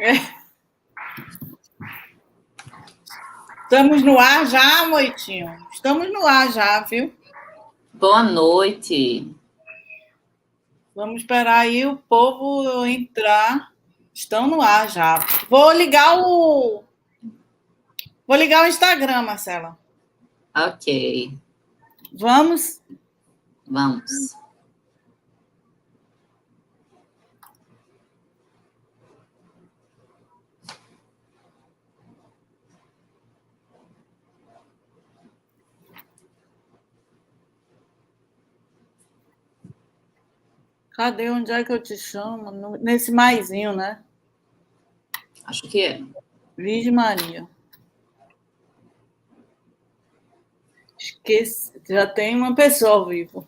É. Estamos no ar já, Moitinho? Estamos no ar já, viu? Boa noite. Vamos esperar aí o povo entrar. Estão no ar já. Vou ligar o Instagram, Marcela. Ok. Vamos? Vamos. Cadê? Onde é que eu te chamo? Nesse maisinho, né? Acho que é. Virgem Maria. Esqueci. Já tem uma pessoa ao vivo.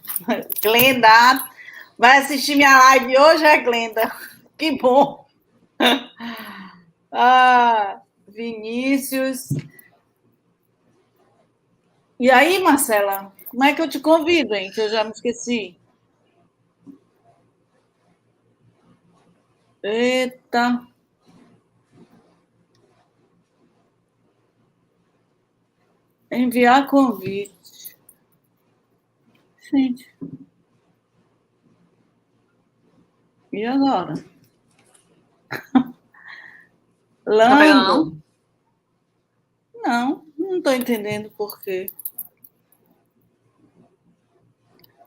Glenda. Vai assistir minha live hoje, é, Glenda? Que bom. Ah, Vinícius. E aí, Marcela? Como é que eu te convido, hein? Que eu já me esqueci. Eita. Enviar convite. Gente. E agora? Não tá pegando, Lando? não? Não estou entendendo por quê.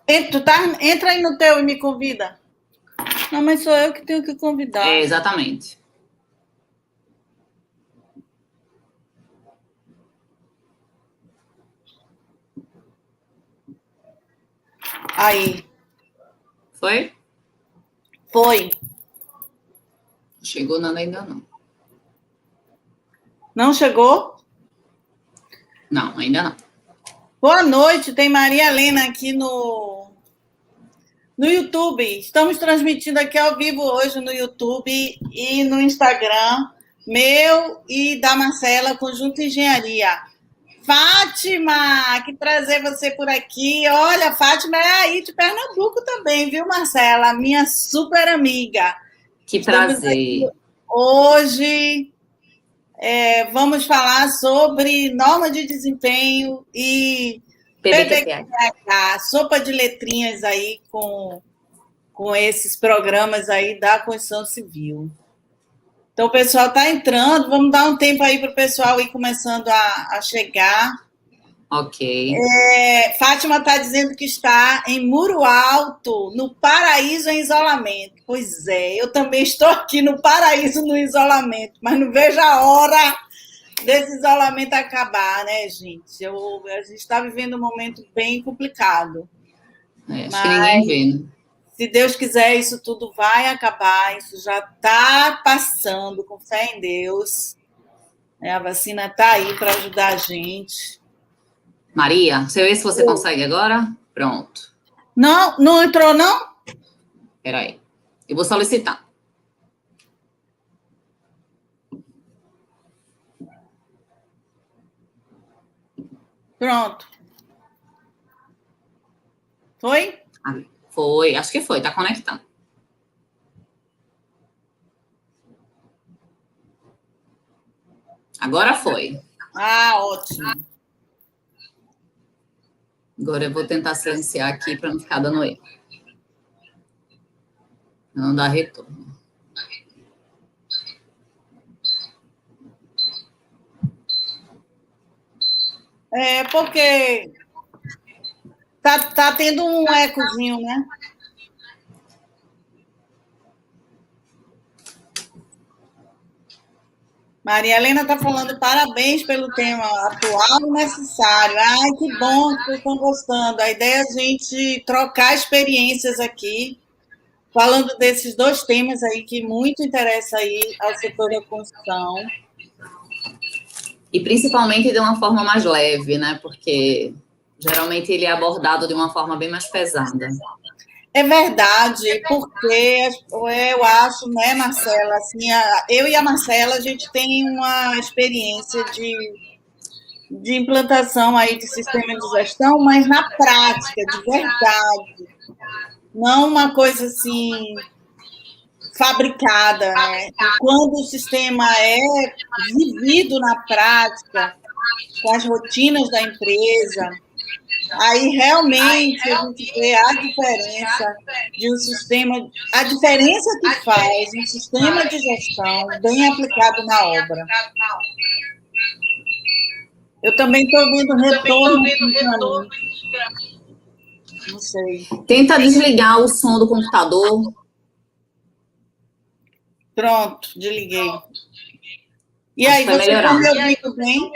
Entra aí no teu e me convida. Não, mas sou eu que tenho que convidar. É, exatamente. Aí. Foi? Foi. Chegou nada ainda não. Não chegou? Não, ainda não. Boa noite. Tem Maria Helena aqui no YouTube. Estamos transmitindo aqui ao vivo hoje no YouTube e no Instagram, meu e da Marcela, Conjunto Engenharia. Fátima, que prazer você por aqui. Olha, Fátima é aí de Pernambuco também, viu, Marcela? Minha super amiga. Que prazer. Hoje vamos falar sobre norma de desempenho e PDQ, sopa de letrinhas aí com esses programas aí da Constituição Civil. Então, o pessoal está entrando, vamos dar um tempo aí para o pessoal ir começando a chegar. Ok. Fátima está dizendo que está em Muro Alto, no paraíso em isolamento. Pois é, eu também estou aqui no paraíso no isolamento, mas não vejo a hora desse isolamento acabar, né, gente? A gente está vivendo um momento bem complicado. Acho que ninguém vê, né? Se Deus quiser, isso tudo vai acabar, isso já está passando, com fé em Deus. A vacina está aí para ajudar a gente. Maria, deixa eu ver se você consegue agora. Pronto. Não entrou, não? Espera aí. Eu vou solicitar. Pronto. Foi? Foi, acho que foi, tá conectando. Agora foi. Ótimo. Agora eu vou tentar silenciar aqui para não ficar dando erro. Não dá retorno. Porque tá tendo um ecozinho, né? Maria Helena está falando parabéns pelo tema atual e necessário. Ai, que bom que vocês estão gostando. A ideia é a gente trocar experiências aqui, falando desses dois temas aí que muito interessa aí ao setor da construção. E principalmente de uma forma mais leve, né? Porque geralmente ele é abordado de uma forma bem mais pesada. É verdade, porque eu acho, né, Marcela, assim, eu e a Marcela, a gente tem uma experiência de implantação aí de sistema de gestão, mas na prática, de verdade. Não uma coisa assim fabricada, né? E quando o sistema é vivido na prática, com as rotinas da empresa, aí realmente a gente vê a diferença de um sistema, a diferença que faz um sistema de gestão bem aplicado na obra. Eu também estou ouvindo retorno aqui. Não sei. Tenta desligar o som do computador. Pronto, desliguei. E aí, vocês estão me ouvindo bem?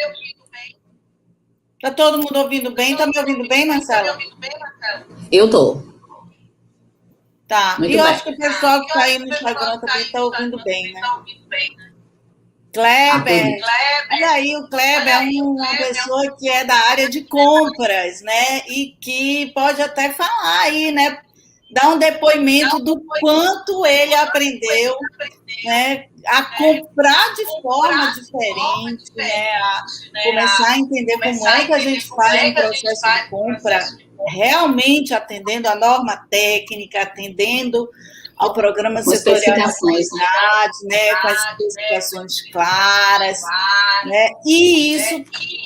Está todo mundo ouvindo bem? Está me ouvindo bem, Marcela? Eu estou. Tá. E eu acho que o pessoal que está aí no Instagram também está ouvindo bem, né? Kleber. E aí, o Kleber é uma pessoa que é da área de compras, né? E que pode até falar aí, né? Dar um depoimento do quanto ele aprendeu, né? A comprar de forma diferente, né? A começar a entender como é que a gente faz um processo de compra realmente atendendo a norma técnica, atendendo ao programa setorial de qualidade, né, com as especificações claras, né, e isso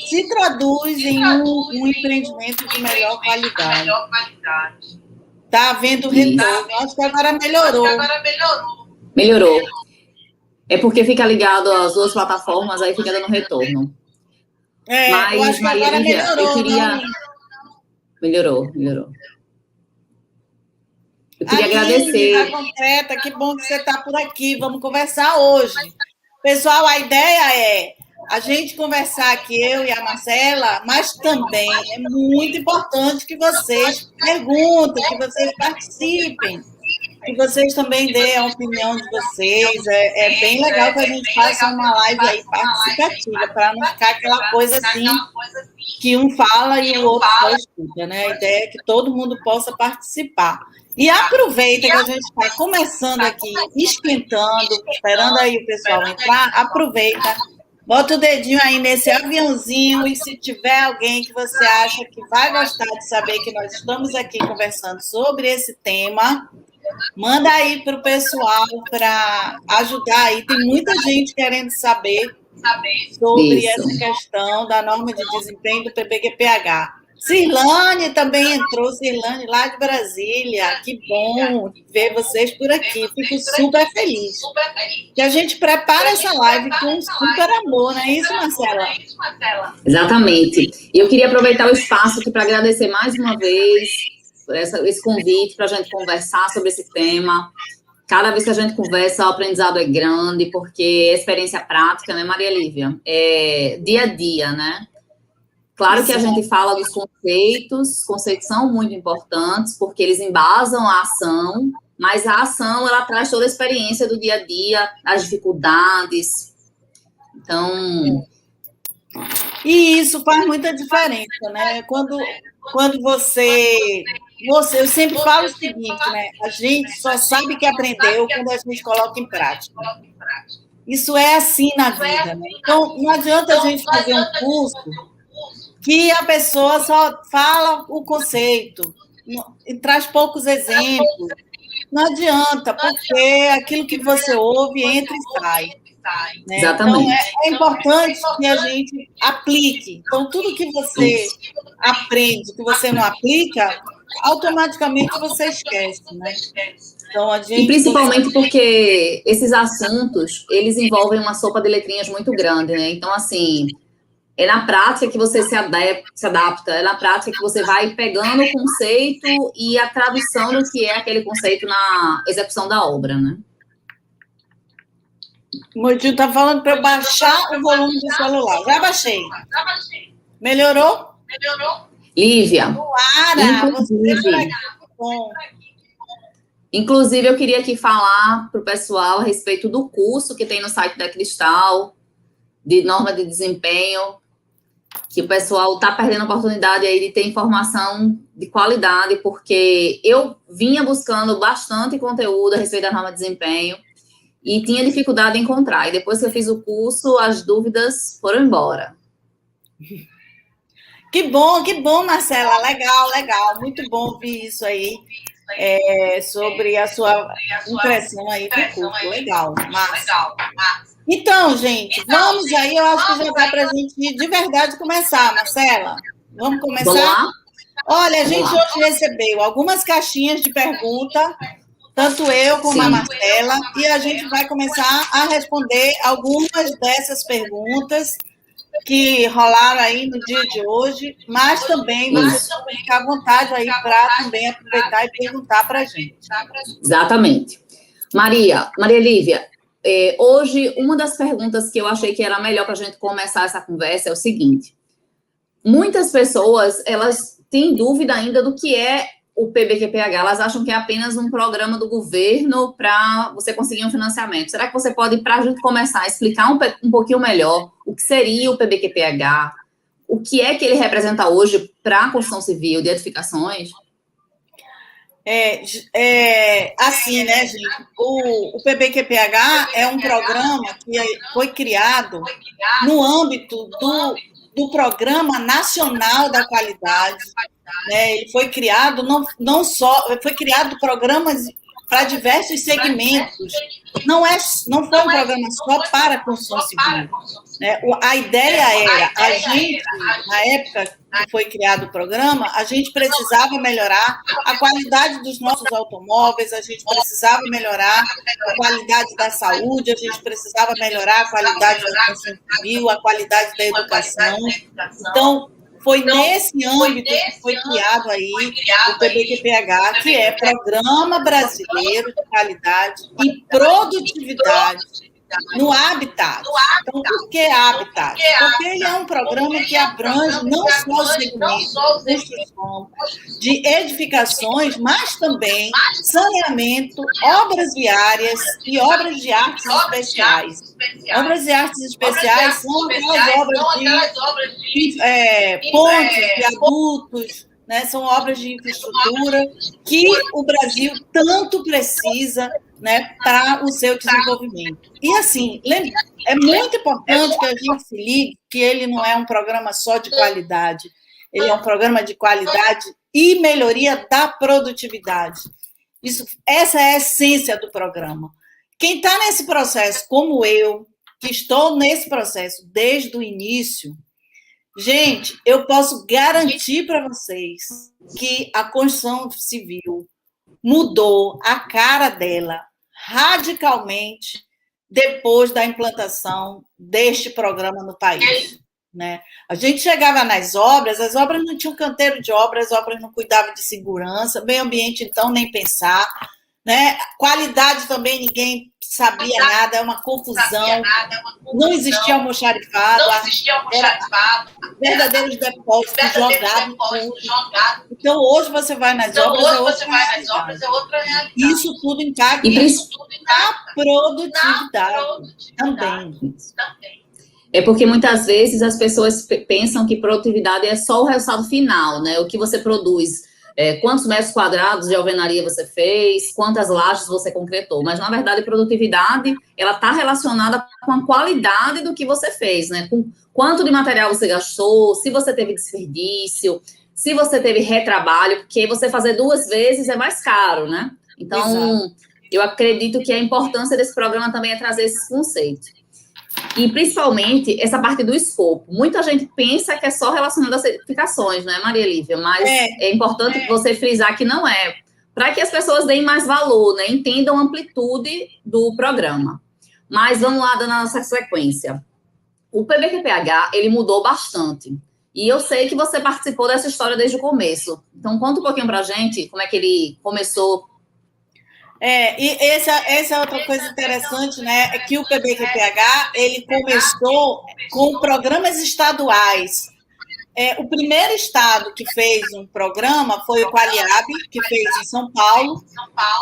se traduz em um empreendimento de melhor qualidade. Está havendo retorno. Acho que agora melhorou. Melhorou. É porque fica ligado às duas plataformas, aí fica dando retorno. Mas, eu acho que Maria agora Lívia, melhorou. Eu queria... Não? Melhorou. Eu queria agradecer. Concreta, que bom que você está por aqui. Vamos conversar hoje. Pessoal, a ideia é a gente conversar aqui, eu e a Marcela, mas também é muito importante que vocês perguntem, que vocês participem, que vocês também deem a opinião de vocês. É bem legal que a gente faça uma live aí participativa, para não ficar aquela coisa assim, que um fala e o outro só escuta, né? A ideia é que todo mundo possa participar. E aproveita que a gente está começando aqui, esquentando, esperando aí o pessoal entrar, aproveita, bota o dedinho aí nesse aviãozinho e se tiver alguém que você acha que vai gostar de saber que nós estamos aqui conversando sobre esse tema, manda aí para o pessoal para ajudar aí. Tem muita gente querendo saber sobre essa questão da norma de desempenho do PPG-PH. Cirlane também entrou, Cirlane lá de Brasília. Que bom ver vocês por aqui. Fico super feliz. Que a gente prepara essa live com super amor, não é isso, Marcela? Exatamente. E eu queria aproveitar o espaço aqui para agradecer mais uma vez por esse convite para a gente conversar sobre esse tema. Cada vez que a gente conversa, o aprendizado é grande, porque é experiência prática, né, Maria Lívia? É dia a dia, né? Claro que a gente fala dos conceitos são muito importantes, porque eles embasam a ação, mas a ação, ela traz toda a experiência do dia a dia, as dificuldades. Então... E isso faz muita diferença, né? Quando você... Eu sempre falo o seguinte, né? A gente só sabe que aprendeu quando a gente coloca em prática. Isso é assim na vida, né? Então, não adianta a gente fazer um curso que a pessoa só fala o conceito e traz poucos exemplos. Não adianta, porque aquilo que você ouve entra e sai. Né? Exatamente. Então, é importante que a gente aplique. Então, tudo que você aprende, que você não aplica, automaticamente você esquece, né? Então, a gente... E principalmente porque esses assuntos, eles envolvem uma sopa de letrinhas muito grande, né? Então, assim... É na prática que você se adapta, é na prática que você vai pegando o conceito e a tradução do que é aquele conceito na execução da obra, né? O Moitinho está falando para eu baixar o volume do celular. Já baixei. Melhorou? Lívia, inclusive eu queria aqui falar para o pessoal a respeito do curso que tem no site da Cristal, de norma de desempenho, que o pessoal está perdendo a oportunidade aí de ter informação de qualidade, porque eu vinha buscando bastante conteúdo a respeito da norma de desempenho e tinha dificuldade em encontrar. E depois que eu fiz o curso, as dúvidas foram embora. Que bom, Marcela. Legal. Muito bom ouvir isso aí. sobre a sua impressão aí do curso. Legal, massa. Então, gente, vamos aí, eu acho que já dá para a gente de verdade começar, Marcela. Vamos começar? Vamos lá? Olha, a gente hoje recebeu algumas caixinhas de pergunta, tanto eu como a Marcela, e a gente vai começar a responder algumas dessas perguntas que rolaram aí no dia de hoje, mas também você fica à vontade aí para também aproveitar e perguntar para a gente. Exatamente. Maria Lívia, hoje uma das perguntas que eu achei que era melhor para a gente começar essa conversa é o seguinte: muitas pessoas, elas têm dúvida ainda do que é o PBQPH, elas acham que é apenas um programa do governo para você conseguir um financiamento. Será que você pode, para a gente começar, explicar um pouquinho melhor o que seria o PBQPH, o que é que ele representa hoje para a construção civil de edificações? Assim, né, gente? O PBQPH é um programa que foi criado no âmbito do Programa Nacional da Qualidade. Né? Ele foi criado não só, foi criado programas para diversos segmentos. Não foi um programa só para a construção civil. Né? A ideia era, a gente, na época que foi criado o programa, a gente precisava melhorar a qualidade dos nossos automóveis, a gente precisava melhorar a qualidade da saúde, a gente precisava melhorar a qualidade da construção civil, a qualidade da educação. Então, foi nesse âmbito que foi criado aí o PBQPH, que é Programa Brasileiro de Qualidade e Produtividade no Habitat. Então, por que Habitat? Porque ele é um programa que abrange não só o segmento de construção, de edificações, mas também saneamento, obras viárias e obras de artes especiais. Obras de artes especiais são aquelas obras de pontes, viadutos, né? São obras de infraestrutura que o Brasil tanto precisa, né, para o seu desenvolvimento. E, assim, é muito importante que a gente se ligue que ele não é um programa só de qualidade, ele é um programa de qualidade e melhoria da produtividade. Essa é a essência do programa. Quem está nesse processo, como eu, que estou nesse processo desde o início, gente, eu posso garantir para vocês que a construção civil mudou a cara dela radicalmente depois da implantação deste programa no país. Né? A gente chegava nas obras, as obras não tinham canteiro de obras, as obras não cuidavam de segurança, meio ambiente, então, nem pensar. Né? Qualidade também ninguém sabia nada, é uma confusão. Não existia almoxarifado, era verdadeiros depósitos jogados. Então, hoje você vai nas obras, é outra realidade. Isso tudo impacta a produtividade também. É porque muitas vezes as pessoas pensam que produtividade é só o resultado final, né? O que você produz. Quantos metros quadrados de alvenaria você fez, quantas lajes você concretou, mas, na verdade, a produtividade, ela está relacionada com a qualidade do que você fez, né, com quanto de material você gastou, se você teve desperdício, se você teve retrabalho, porque você fazer 2 vezes é mais caro, né, então, exato. Eu acredito que a importância desse programa também é trazer esses conceitos. E, principalmente, essa parte do escopo. Muita gente pensa que é só relacionado às certificações, né, Maria Lívia? Mas é importante você frisar que não é. Para que as pessoas deem mais valor, né? Entendam a amplitude do programa. Mas vamos lá, dando a nossa sequência. O PBQPH, ele mudou bastante. E eu sei que você participou dessa história desde o começo. Então, conta um pouquinho para a gente como é que ele começou. E essa é outra coisa interessante, né? É que o PBQPH, ele começou com programas estaduais. O primeiro estado que fez um programa foi o Qualiab, que fez em São Paulo,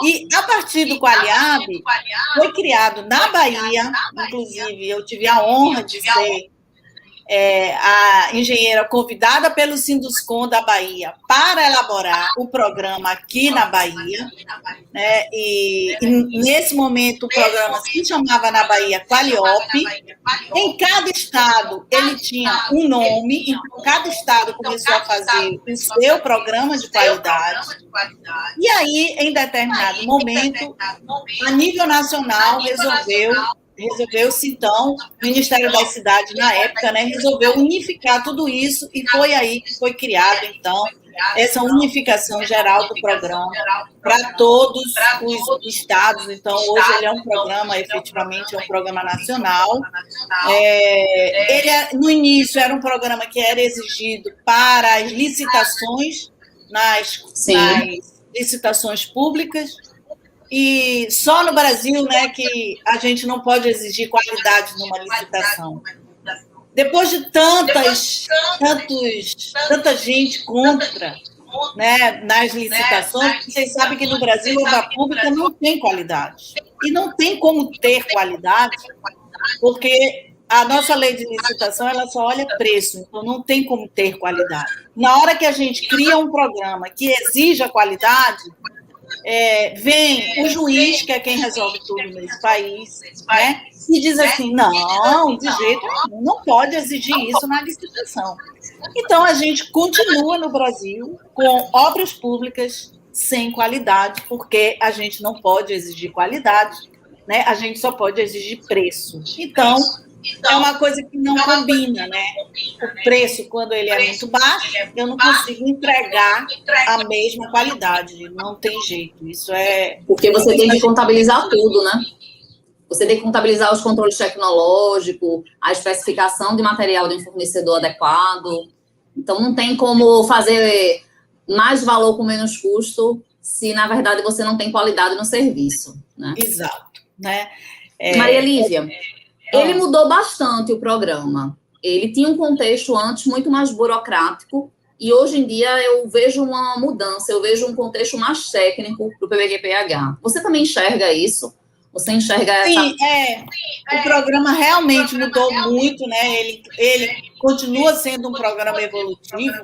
e a partir do Qualiab foi criado na Bahia, inclusive eu tive a honra de ser a engenheira convidada pelo Sinduscon da Bahia para elaborar o programa aqui na Bahia, né? E nesse momento o programa se chamava na Bahia Qualiop. Em cada estado ele tinha um nome, então cada estado começou a fazer o seu programa de qualidade. E aí, em determinado momento, a nível nacional resolveu-se, então, o Ministério das Cidades, na época, né, resolveu unificar tudo isso, e foi aí que foi criado, então, essa unificação geral do programa para todos os estados. Então, hoje ele é um programa, efetivamente, é um programa nacional. No início, era um programa que era exigido para as licitações, nas licitações públicas, e só no Brasil, né, que a gente não pode exigir qualidade numa licitação. Depois de tanta gente contra, né, nas licitações, vocês sabem que no Brasil a obra pública não tem qualidade. E não tem como ter qualidade, porque a nossa lei de licitação ela só olha preço, então não tem como ter qualidade. Na hora que a gente cria um programa que exija qualidade, vem o juiz, que é quem resolve tudo nesse país, né, e diz assim, não, de jeito nenhum, não pode exigir isso na licitação. Então, a gente continua no Brasil com obras públicas sem qualidade, porque a gente não pode exigir qualidade, né, a gente só pode exigir preço. Então, é uma coisa que não combina, né? O preço, quando ele é muito baixo, eu não consigo entregar a mesma qualidade, não tem jeito. Isso é... Porque você tem que contabilizar tudo, né? Você tem que contabilizar os controles tecnológicos, a especificação de material de um fornecedor adequado. Então, não tem como fazer mais valor com menos custo se, na verdade, você não tem qualidade no serviço, né? Exato, né? Maria Lívia... Ele mudou bastante o programa. Ele tinha um contexto antes muito mais burocrático e hoje em dia eu vejo uma mudança, eu vejo um contexto mais técnico para o PBQPH. Você também enxerga isso? Você enxerga essa... Sim, o programa realmente mudou muito, né? Ele continua sendo um programa evolutivo,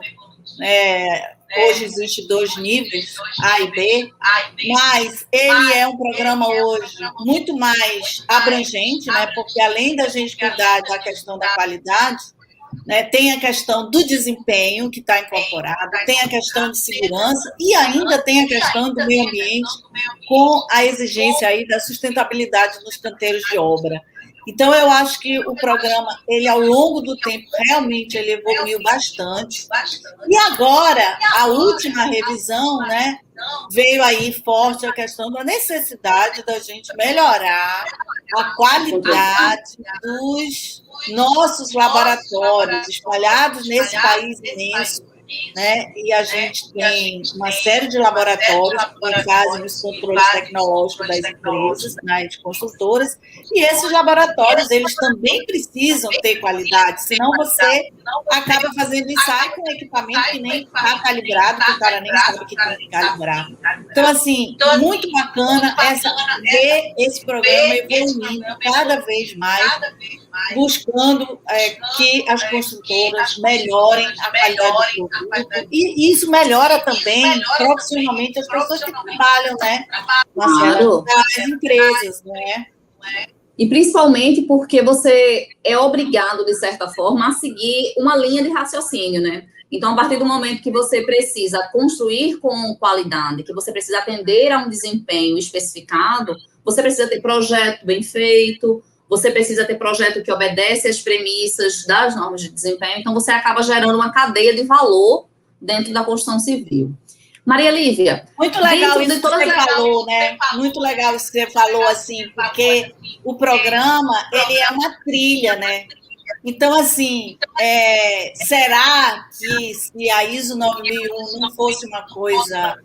hoje existe 2 níveis, A e B, mas ele é um programa hoje muito mais abrangente, né? Porque além da gente cuidar da questão da qualidade, né, tem a questão do desempenho que está incorporado, tem a questão de segurança e ainda tem a questão do meio ambiente com a exigência aí da sustentabilidade nos canteiros de obra. Então, eu acho que o programa, ele ao longo do tempo, realmente ele evoluiu bastante. E agora, a última revisão, né, veio aí forte a questão da necessidade da gente melhorar a qualidade dos nossos laboratórios espalhados nesse país imenso, né? E a gente tem uma série de laboratórios que fazem os controles tecnológicos das empresas, das construtoras, e esses laboratórios, eles também precisam ter qualidade, senão você acaba fazendo ensaio com equipamento que nem está calibrado, que o cara nem sabe que tem que calibrar. Então, assim, muito bacana ver esse programa evoluindo cada vez mais, buscando que as construtoras melhorem a qualidade do produto. E isso melhora também profissionalmente as pessoas que trabalham, né, nas empresas, né? E principalmente porque você é obrigado, de certa forma, a seguir uma linha de raciocínio, né? Então, a partir do momento que você precisa construir com qualidade, que você precisa atender a um desempenho especificado, você precisa ter projeto bem feito, você precisa ter projeto que obedece às premissas das normas de desempenho, então você acaba gerando uma cadeia de valor dentro da construção civil. Maria Lívia. Muito legal isso que você falou, né? Muito legal isso que você falou, assim, porque o programa, ele é uma trilha, né? Então, assim, será que se a ISO 9001 não fosse uma coisa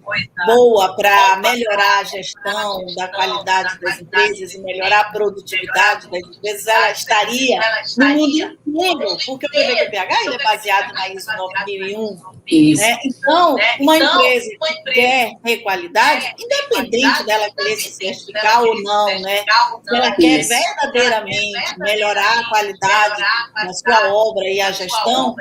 boa para melhorar a gestão da qualidade das empresas e melhorar a produtividade das empresas, ela estaria no mundo mundo, porque o PBQPH ele é baseado na ISO 9001. Né? Então, uma empresa que quer ter qualidade, independente dela querer se certificar ou não, né? Se ela quer verdadeiramente melhorar a qualidade da sua obra e a gestão,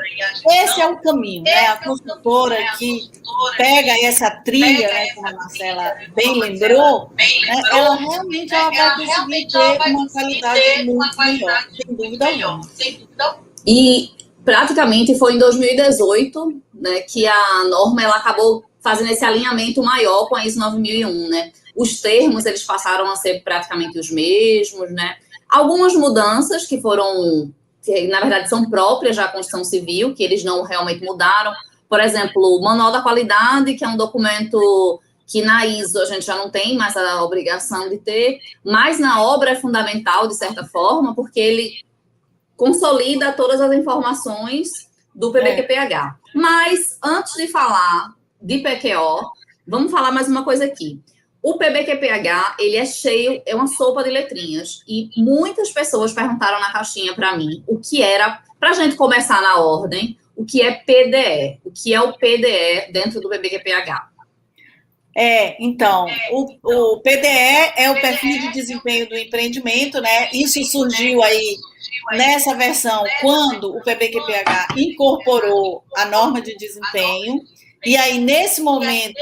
esse é o caminho, né? A construtora que pega essa trilha, né, como a Marcela bem lembrou, né, ela realmente vai conseguir ter uma qualidade muito melhor, sem dúvida alguma. E praticamente foi em 2018, né, que a norma ela acabou fazendo esse alinhamento maior com a ISO 9001, né? Os termos eles passaram a ser praticamente os mesmos, né? Algumas mudanças que na verdade são próprias da Constituição Civil, que eles não realmente mudaram. Por exemplo, o Manual da Qualidade, que é um documento que na ISO a gente já não tem mais a obrigação de ter, mas na obra é fundamental, de certa forma, porque ele consolida todas as informações do PBQPH. Mas, antes de falar de PQO, vamos falar mais uma coisa aqui. O PBQPH, ele é cheio, é uma sopa de letrinhas, e muitas pessoas perguntaram na caixinha para mim o que era, para a gente começar na ordem, o que é PDE, o que é o PDE dentro do PBQPH. Então, o PDE é o perfil de desempenho do empreendimento, né? Isso surgiu aí nessa versão quando o PBQPH incorporou a norma de desempenho, e aí, nesse momento,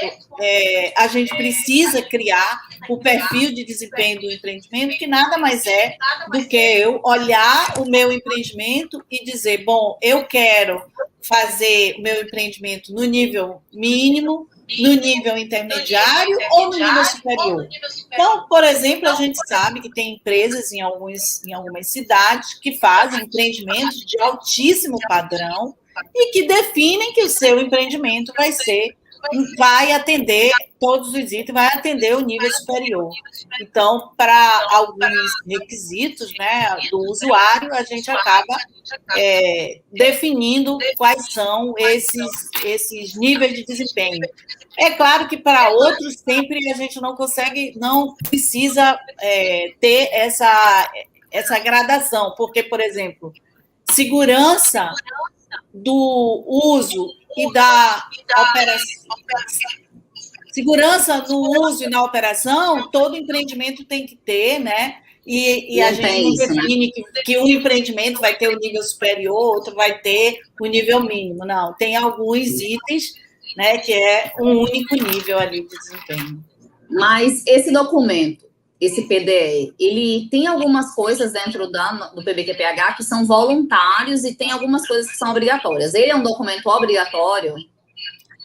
a gente precisa criar o perfil de desempenho do empreendimento, que nada mais é do que eu olhar o meu empreendimento e dizer, bom, eu quero fazer o meu empreendimento no nível mínimo, no nível intermediário ou no nível superior. Então, por exemplo, a gente sabe que tem empresas em algumas cidades que fazem empreendimentos de altíssimo padrão e que definem que o seu empreendimento vai atender todos os itens, vai atender o nível superior. Então, para alguns requisitos, né, do usuário, a gente acaba definindo quais são esses níveis de desempenho. É claro que para outros sempre a gente não precisa ter essa gradação, porque, por exemplo, segurança do uso e da operação. Segurança no uso e na operação, todo empreendimento tem que ter, né? E a gente não define que um empreendimento vai ter o nível superior, outro vai ter o nível mínimo. Não, tem alguns itens, né, que é um único nível ali de desempenho. Mas esse documento, esse PDE, ele tem algumas coisas dentro do PBQPH que são voluntários e tem algumas coisas que são obrigatórias. Ele é um documento obrigatório?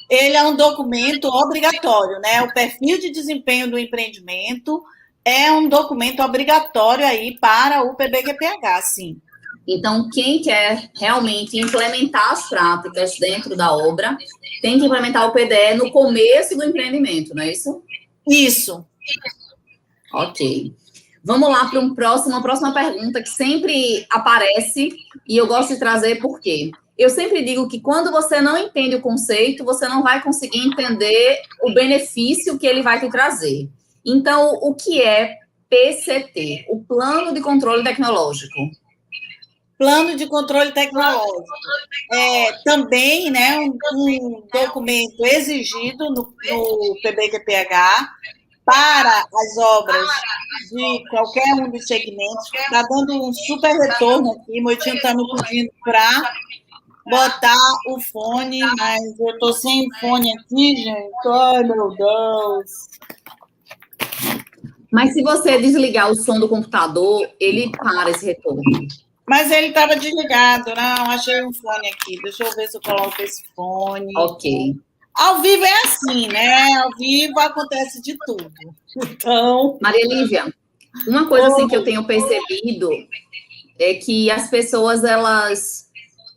Ele é um documento obrigatório, né? O perfil de desempenho do empreendimento é um documento obrigatório aí para o PBQPH, sim. Então, quem quer realmente implementar as práticas dentro da obra tem que implementar o PDE no começo do empreendimento, não é isso? Isso. Ok. Vamos lá para uma próxima pergunta que sempre aparece e eu gosto de trazer por quê? Eu sempre digo que quando você não entende o conceito, você não vai conseguir entender o benefício que ele vai te trazer. Então, o que é PCT? O Plano de Controle Tecnológico. Plano de Controle Tecnológico. Também, né, um documento exigido no PBQPH para as obras de qualquer um dos segmentos. Está dando um super retorno aqui, Moitinho está me pedindo para botar o fone, mas eu estou sem fone aqui, gente. Ai, meu Deus. Mas se você desligar o som do computador, ele para esse retorno. Mas ele estava desligado. Não, achei um fone aqui. Deixa eu ver se eu coloco esse fone. Ok. Ao vivo é assim, né? Ao vivo acontece de tudo. Então... Maria Lívia, uma coisa assim que eu tenho percebido é que as pessoas, elas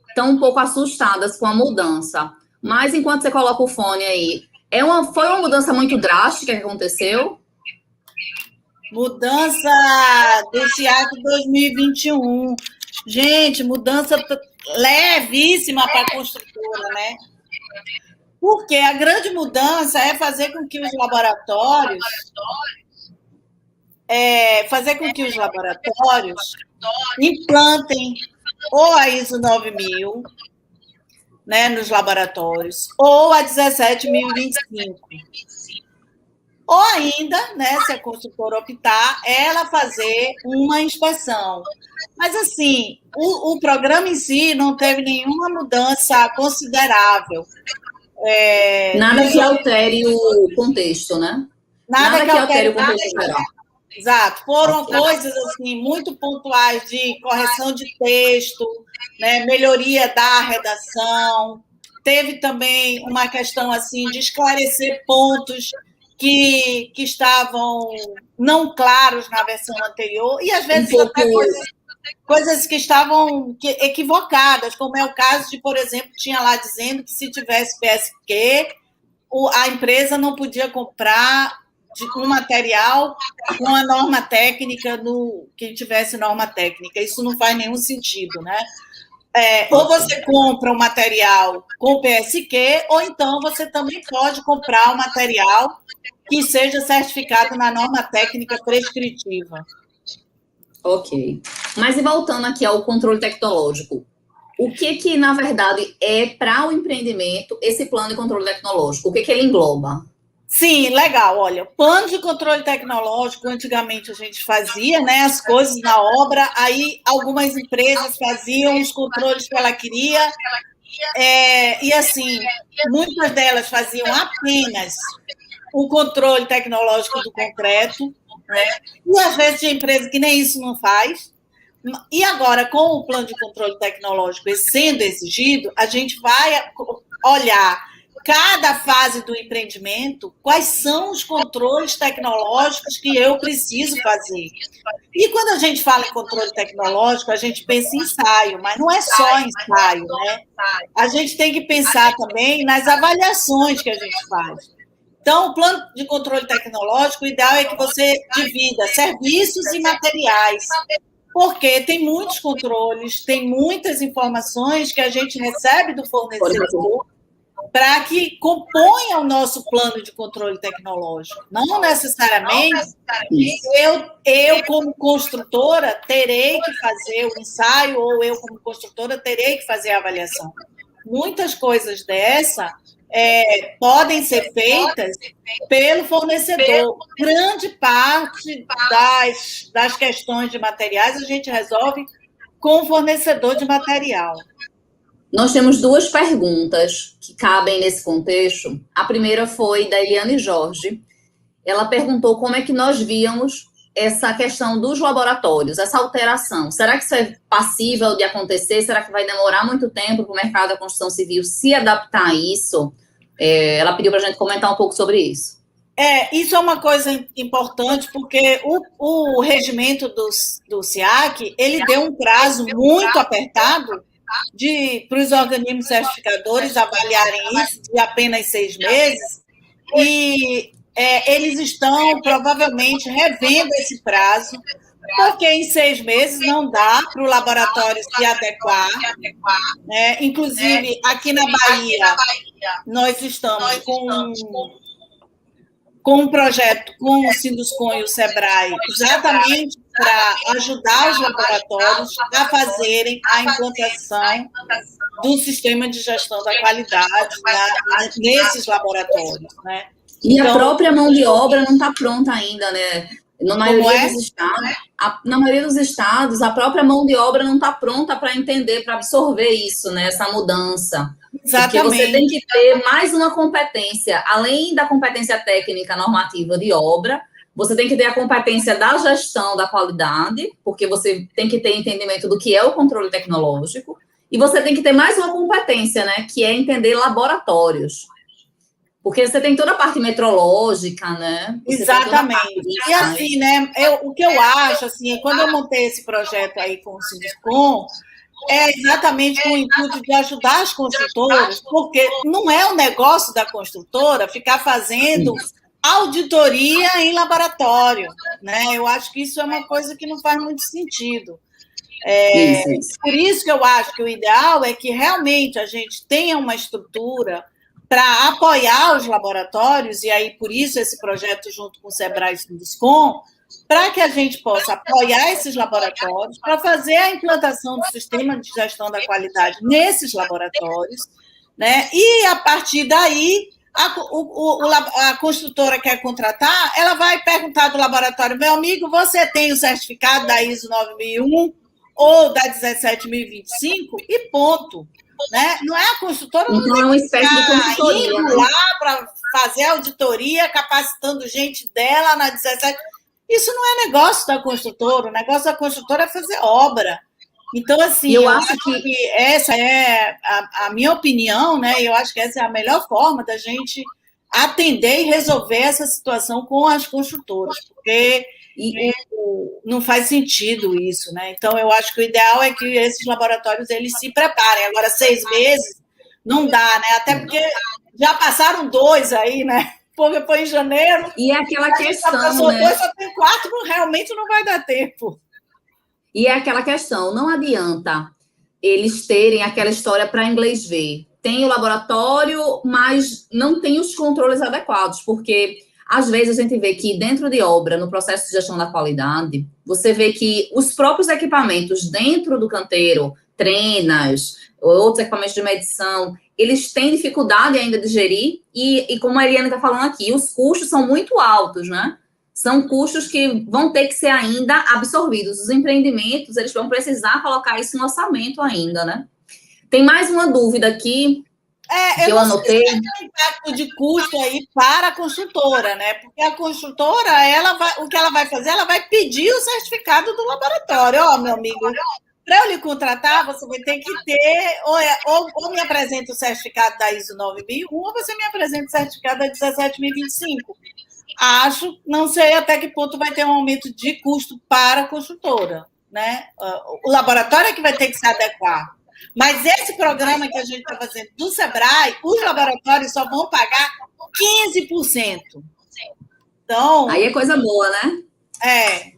estão um pouco assustadas com a mudança. Mas enquanto você coloca o fone aí, foi uma mudança muito drástica que aconteceu? Mudança desse ato 2021. Gente, mudança levíssima para a construtora, né? Porque a grande mudança é fazer com que os laboratórios implantem ou a ISO 9000, né, nos laboratórios, ou a 17025. Ou ainda, né, se a construtora optar, ela fazer uma inspeção. Mas, assim, o programa em si não teve nenhuma mudança considerável. Nada que altere o contexto, né? Nada que altere o contexto geral. Exato. Foram coisas assim muito pontuais de correção de texto, né, melhoria da redação. Teve também uma questão assim de esclarecer pontos que estavam não claros na versão anterior e às vezes até coisas que estavam equivocadas, como é o caso de, por exemplo, tinha lá dizendo que se tivesse PSQ, a empresa não podia comprar um material com a norma técnica, que tivesse norma técnica. Isso não faz nenhum sentido, né? Ou você compra um material com PSQ, ou então você também pode comprar um material que seja certificado na norma técnica prescritiva. Ok. Mas e voltando aqui ao controle tecnológico, o que na verdade, é para o empreendimento esse plano de controle tecnológico? O que ele engloba? Sim, legal. Olha, plano de controle tecnológico, antigamente a gente fazia, né, as coisas na obra, aí algumas empresas faziam os controles que ela queria, e assim, muitas delas faziam apenas o controle tecnológico do concreto, né? E às vezes tinha empresa que nem isso não faz. E agora, com o plano de controle tecnológico sendo exigido, a gente vai olhar cada fase do empreendimento, quais são os controles tecnológicos que eu preciso fazer. E quando a gente fala em controle tecnológico, a gente pensa em ensaio, mas não é só ensaio, né? A gente tem que pensar também nas avaliações que a gente faz. Então, o plano de controle tecnológico, o ideal é que você divida serviços e materiais, porque tem muitos controles, tem muitas informações que a gente recebe do fornecedor para que componha o nosso plano de controle tecnológico. Não necessariamente eu, como construtora, terei que fazer o ensaio, ou eu, como construtora, terei que fazer a avaliação. Muitas coisas dessa podem ser feitas pelo fornecedor. Grande parte das questões de materiais a gente resolve com o fornecedor de material. Nós temos duas perguntas que cabem nesse contexto. A primeira foi da Eliane Jorge. Ela perguntou como é que nós víamos essa questão dos laboratórios, essa alteração. Será que isso é passível de acontecer? Será que vai demorar muito tempo para o mercado da construção civil se adaptar a isso? Ela pediu para a gente comentar um pouco sobre isso. Isso é uma coisa importante, porque o regimento do SIAC, ele deu um prazo muito apertado para os organismos certificadores avaliarem isso de apenas 6 meses, e eles estão provavelmente revendo esse prazo, porque em 6 meses não dá para o laboratório se adequar. Inclusive, aqui na Bahia, nós estamos com um projeto com o Sinduscon e o SEBRAE, exatamente para ajudar os laboratórios a fazerem a implantação do sistema de gestão da qualidade nesses laboratórios, né? E então, a própria mão de obra não está pronta ainda, né? Na maioria dos estados, a própria mão de obra não está pronta para entender, para absorver isso, né? Essa mudança. Exatamente. Porque você tem que ter mais uma competência, além da competência técnica normativa de obra, você tem que ter a competência da gestão da qualidade, porque você tem que ter entendimento do que é o controle tecnológico, e você tem que ter mais uma competência, né? Que é entender laboratórios. Porque você tem toda a parte metrológica, né? Você exatamente. E assim, né? O que eu acho, assim, quando eu montei esse projeto aí com o Sinduscon, exatamente com o intuito de ajudar as construtoras, porque não é o negócio da construtora ficar fazendo auditoria em laboratório, né? Eu acho que isso é uma coisa que não faz muito sentido. Por isso que eu acho que o ideal é que realmente a gente tenha uma estrutura para apoiar os laboratórios, e aí por isso esse projeto junto com o Sebrae e o Sinduscom, para que a gente possa apoiar esses laboratórios, para fazer a implantação do sistema de gestão da qualidade nesses laboratórios, né? E a partir daí, a construtora quer contratar, ela vai perguntar do laboratório: meu amigo, você tem o certificado da ISO 9001 ou da 17025? E ponto. Né? Não é a construtora, então é uma espécie de consultoria, indo lá para fazer auditoria, capacitando gente dela na 17. Isso não é negócio da construtora, o negócio da construtora é fazer obra. Então, assim, eu acho que essa é a minha opinião, né? Eu acho que essa é a melhor forma da gente atender e resolver essa situação com as construtoras, porque não faz sentido isso, né? Então, eu acho que o ideal é que esses laboratórios eles se preparem. Agora, 6 meses não dá, né? Até porque já passaram 2 aí, né? Porque foi em janeiro. E é aquela questão, né? 2, só tem 4, realmente não vai dar tempo. E é aquela questão, não adianta eles terem aquela história para inglês ver. Tem o laboratório, mas não tem os controles adequados, porque às vezes a gente vê que dentro de obra, no processo de gestão da qualidade, você vê que os próprios equipamentos dentro do canteiro, trenas, outros equipamentos de medição, eles têm dificuldade ainda de gerir, e como a Eliane está falando aqui, os custos são muito altos, né? São custos que vão ter que ser ainda absorvidos. Os empreendimentos, eles vão precisar colocar isso no orçamento ainda, né? Tem mais uma dúvida aqui que eu anotei. Tem um impacto de custo aí para a construtora, né? Porque a construtora, o que ela vai fazer? Ela vai pedir o certificado do laboratório. Ó, meu amigo, para eu lhe contratar, você vai ter que ter, ou me apresenta o certificado da ISO 9001, ou você me apresenta o certificado da 17025. Acho, não sei até que ponto vai ter um aumento de custo para a construtora, né? O laboratório é que vai ter que se adequar. Mas esse programa que a gente está fazendo do Sebrae, os laboratórios só vão pagar 15%. Então, aí é coisa boa, né?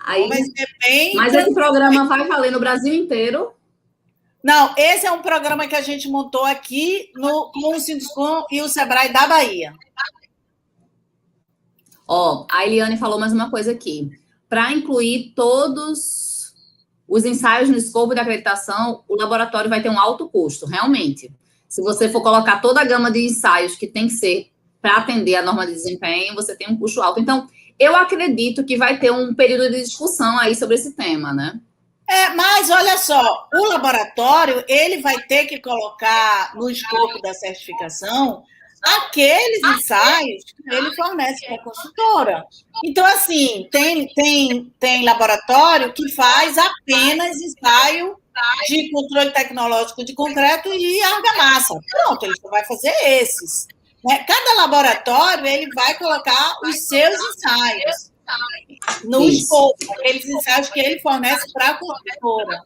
Aí vai ser bem... Mas esse programa vai valer no Brasil inteiro? Não, esse é um programa que a gente montou aqui com o Sinduscom e o Sebrae da Bahia. Ó, a Eliane falou mais uma coisa aqui. Para incluir todos os ensaios no escopo de acreditação, o laboratório vai ter um alto custo, realmente. Se você for colocar toda a gama de ensaios que tem que ser para atender a norma de desempenho, você tem um custo alto. Então, eu acredito que vai ter um período de discussão aí sobre esse tema, né? Mas olha só, o laboratório ele vai ter que colocar no escopo da certificação aqueles ensaios que ele fornece para a consultora. Então, assim, tem laboratório que faz apenas ensaio de controle tecnológico de concreto e argamassa. Pronto, ele só vai fazer esses. Né? Cada laboratório ele vai colocar os seus ensaios no escopo, aqueles ensaios que ele fornece para a consultora.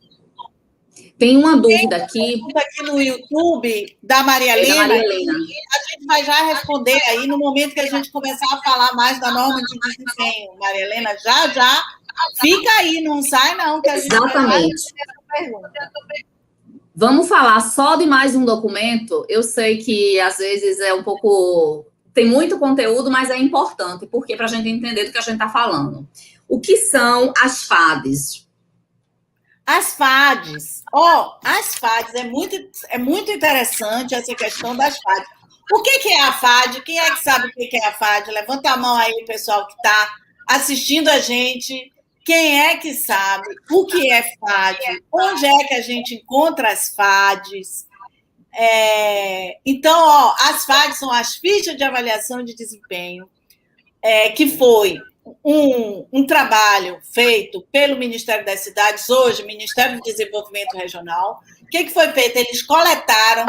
Tem uma dúvida aqui. Aqui no YouTube, da Maria Helena. A gente vai já responder aí no momento que a gente começar a falar mais da norma de desempenho. Maria Helena, já. Fica aí, não sai não. Que a gente exatamente. Vamos falar só de mais um documento. Eu sei que às vezes é um pouco... Tem muito conteúdo, mas é importante, porque para a gente entender do que a gente está falando. O que são as FADs? As FADs. As FADs, é muito interessante essa questão das FADs. O que é a FAD? Quem é que sabe o que é a FAD? Levanta a mão aí, o pessoal que está assistindo a gente. Quem é que sabe o que é FAD? Onde é que a gente encontra as FADs? Então, as FADs são as fichas de avaliação de desempenho, que foi um trabalho feito pelo Ministério das Cidades, hoje, Ministério do Desenvolvimento Regional. O que foi feito? Eles coletaram,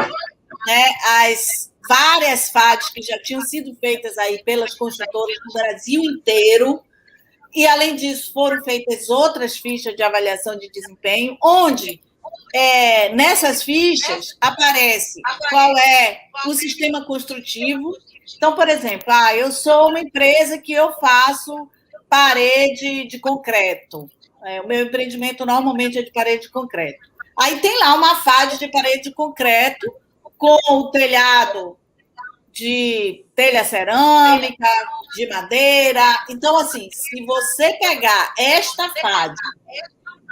né, as várias FADs que já tinham sido feitas aí pelas construtoras do Brasil inteiro, e, além disso, foram feitas outras fichas de avaliação de desempenho, onde, nessas fichas, aparece qual é o sistema construtivo. Então, por exemplo, eu sou uma empresa que eu faço parede de concreto. O meu empreendimento normalmente é de parede de concreto. Aí tem lá uma FAD de parede de concreto com o telhado de telha cerâmica, de madeira. Então, assim, se você pegar esta FAD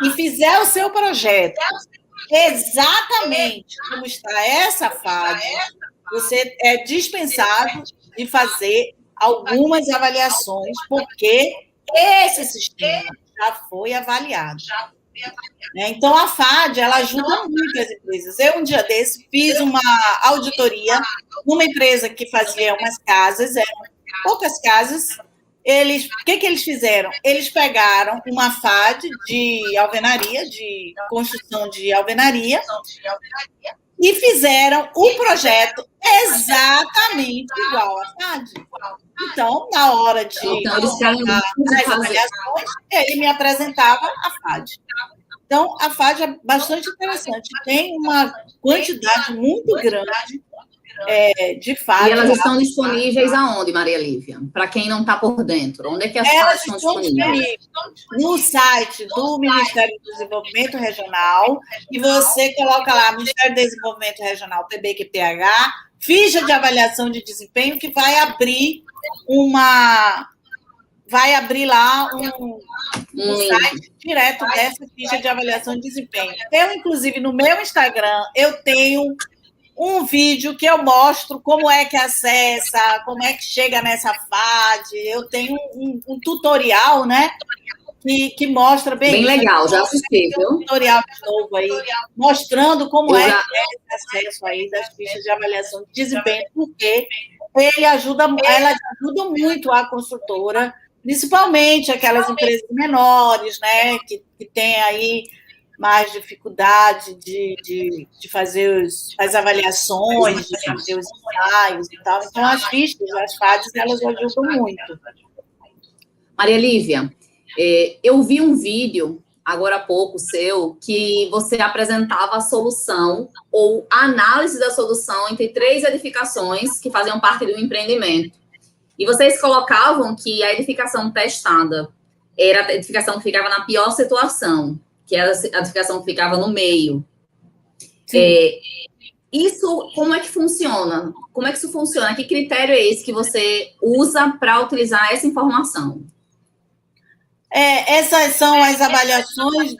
e fizer o seu projeto exatamente como está essa FAD, você é dispensado de fazer algumas avaliações, porque esse sistema já foi avaliado. Então, a FAD, ela ajuda muito as empresas. Eu, um dia desse, fiz uma auditoria numa empresa que fazia umas casas, eram poucas casas. O que eles fizeram? Eles pegaram uma FAD de alvenaria, de construção de alvenaria, e fizeram o projeto exatamente igual à FAD. Então, na hora de as avaliações, ele me apresentava a FAD. Então, a FAD é bastante interessante. Tem uma quantidade muito grande de FAD. E elas estão disponíveis aonde, Maria Lívia? Para quem não está por dentro, onde é que as FADs estão disponíveis? No site do Ministério do Desenvolvimento Regional, e você coloca lá Ministério do Desenvolvimento Regional, PBQPH, ficha de avaliação de desempenho, que vai abrir lá um site direto dessa ficha de avaliação de desempenho. Eu, inclusive, no meu Instagram, eu tenho um vídeo que eu mostro como é que acessa, como é que chega nessa FAD. Eu tenho um tutorial, né? Que mostra bem legal, já assisti, viu? Um tutorial novo aí, mostrando como é esse acesso aí das fichas de avaliação de desempenho, porque ela ajuda muito a construtora, principalmente aquelas empresas menores, né, que têm aí mais dificuldade de fazer as avaliações, de fazer os ensaios e tal. Então, as fichas, as FADs, elas ajudam muito. Maria Lívia, eu vi um vídeo, agora há pouco, seu, que você apresentava a solução ou a análise da solução entre 3 edificações que faziam parte do empreendimento. E vocês colocavam que a edificação testada era a edificação que ficava na pior situação, que era a edificação que ficava no meio. Isso, como é que funciona? Como é que isso funciona? Que critério é esse que você usa para utilizar essa informação? Essas são as avaliações